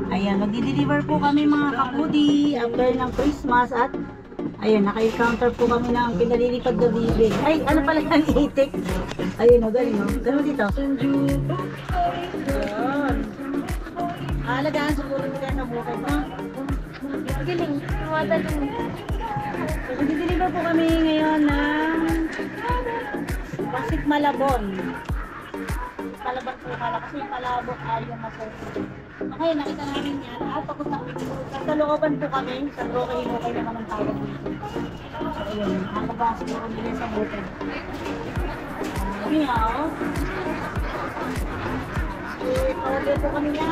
Ayan, magdi-deliver po kami mga kapudi after ng Christmas at ayan, naka-encounter po kami ng pinalilipad na bibig. Ay, ano pala yan, itik. Ayun, o, galing, o. Ganun dito. Ayan. Alagaan, siguro mo yan ang bukay mo. Galing. Wala din. Magdi-deliver po kami ngayon ng Pasig Malabon. Palabas po pala kasi yung palabok ayaw masarap. Okay, nakita namin yan. At pagod namin sa looban po kami. Sa Roque Hinukay naman ang tawag dito. Ayun, nakabang siguro nila sa butin. Meow. I-order po kami niya.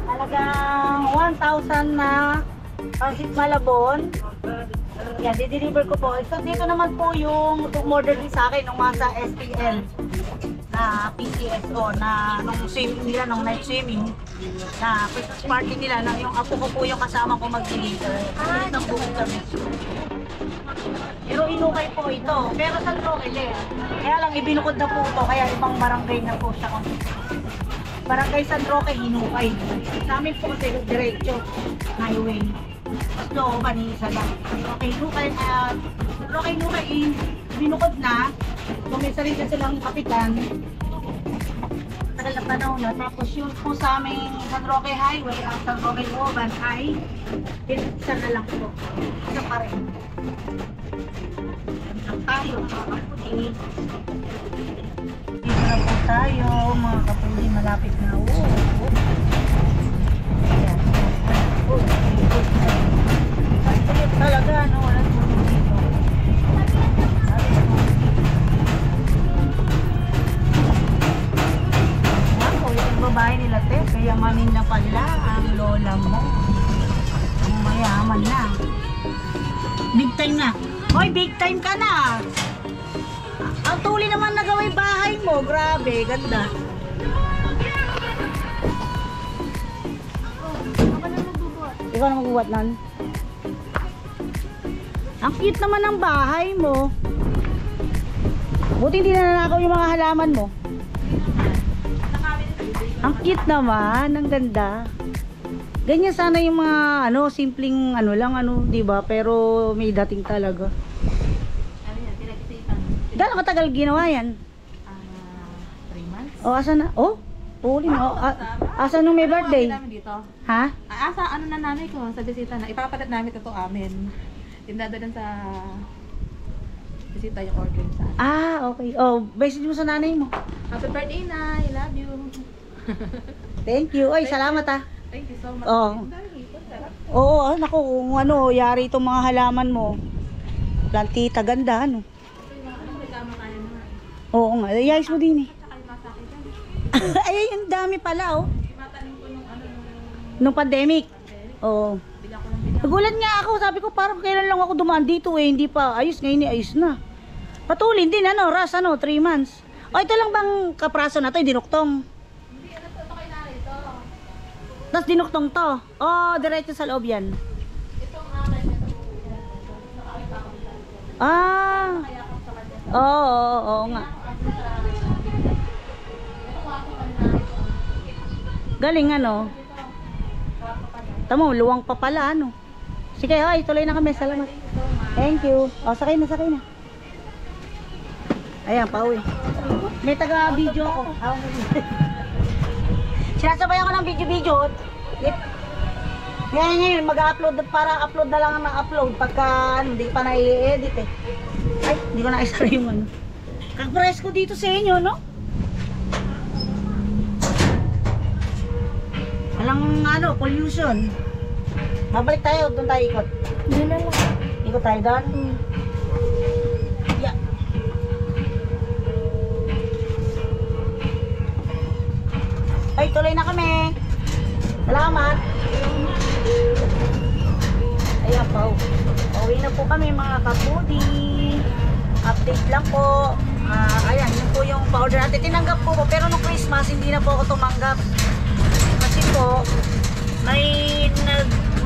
Halagang 1,000 na Pasig Malabon. Yan, di-deliver ko po. So, dito naman po yung order din sa akin nung mga sa SPL na PCSO na nung swimming nila, nung night swimming na Christmas party nila na yung apo ko po yung kasama ko mag-deliver. Ng buhay kami. Pero inukay po ito. Pero sa Roque din. Kaya lang ibinukod na po ito. Kaya ibang barangay na po siya. Barangay San Roque, Hinukay. Sa amin po kasi diretso highway. Mas looban isa lang. Okay, Hinukay, binukod na. Kumisa rin kasi lang kapitan. Tagal na panahon na. Tapos yun po sa aming San Roque Highway at San Roque Looban ay isa na lang po. Isa pa rin. Tayo, mga kapudi. Dito na po tayo, mga kapudi. Malapit na. Ayan. Ay, talaga, no? Walang tulong dito. Babae nila te, kayamanin na pala ang lola mo. Ang mayaman na. Big time na. Hoy, big time ka na. Ang tuli naman na gawin bahay mo. Grabe, ganda. Ikaw na magbubuhat nun. Ang cute naman ng bahay mo. Buti hindi nananakaw yung mga halaman mo. Ang cute naman, ang ganda. Ganyan sana yung mga simpleng lang 'di ba? Pero may dating talaga. Ano yan? Pinag-isipan. Gano'ng katagal ginawa yan? 3 months. Oh, asa na? Oh, puli na. Asa nung may birthday? Namin dito. Ha? Asa na nanay ko sa bisita na. Ipapalit namin ito amin. Tinadalhan sa bisita yung order sa amin. Ah, okay. Oh, message mo sa nanay mo. Happy birthday, Nay. Love you. Thank you. Oy, salamat ah. Thank you so much. Oh. Ang dami, sarap. Oo, naku, kung yari itong mga halaman mo. Plantita, ganda, Ano reklamo tayo naman. Oo nga, yayos mo din eh. Tsaka yung masakit dyan. Ay, ang dami pala, oh. Matanim ko nung Nung pandemic. Oo. bila ko ng bila. Nagulat nga ako, sabi ko parang kailan lang ako dumaan dito eh, hindi pa ayos, ngayon ayos na. Patulin din, ras, 3 months. O, ito lang bang kapraso na to, dinuktong? Hindi, ito kay nanay ito. Tapos dinuktong to. Oh, diretso sa loob yan. Itong akin, ito. Nakakita ko dito. Ah. Kaya ako sa kanya. Oo nga. Galing Tamo, luwang pa pala Sige, tuloy na kami. Salamat. Thank you. O, sakay na. Ayan, pauwi. May taga-video ako. Sinasabay ako ng video. Ngayon, mag-upload para upload na lang ng upload pagka hindi pa na-i-edit eh. Ay, hindi ko na-isara yung Kag-press ko dito sa inyo, no? Walang pollution. Babalik tayo, doon tayo ikot. Doon na lang. Ikot tayo doon. Yeah. Ay, tuloy na kami. Salamat. Ayan po. Pauwi na po kami mga kapudi. Update lang po. Ayan, yun po yung pa-order natin. Tinanggap po pero nung Christmas hindi na po ako tumanggap. Kasi po, may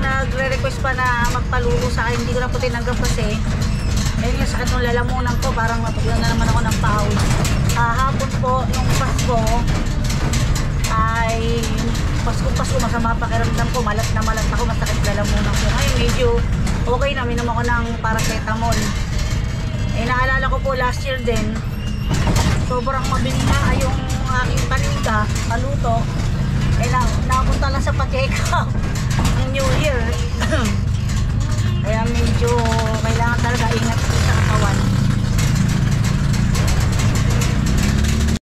nagre-request pa na magpalulo sa akin. Hindi ko na po tinanggap kasi ayun yung sakit ng lalamunan ko. Parang matuglan na naman ako ng pawis. Hapon po, nung Pasko ay Pasko masama pakiramdam ko, malat na ako, masakit lalamunan ko. Ngayon medyo okay na, minom ako ng paracetamol. Eh naalala ko po last year din, sobrang mabili na yung aking paninda, paluto. Eh napunta lang sa pa-check up ng New Year.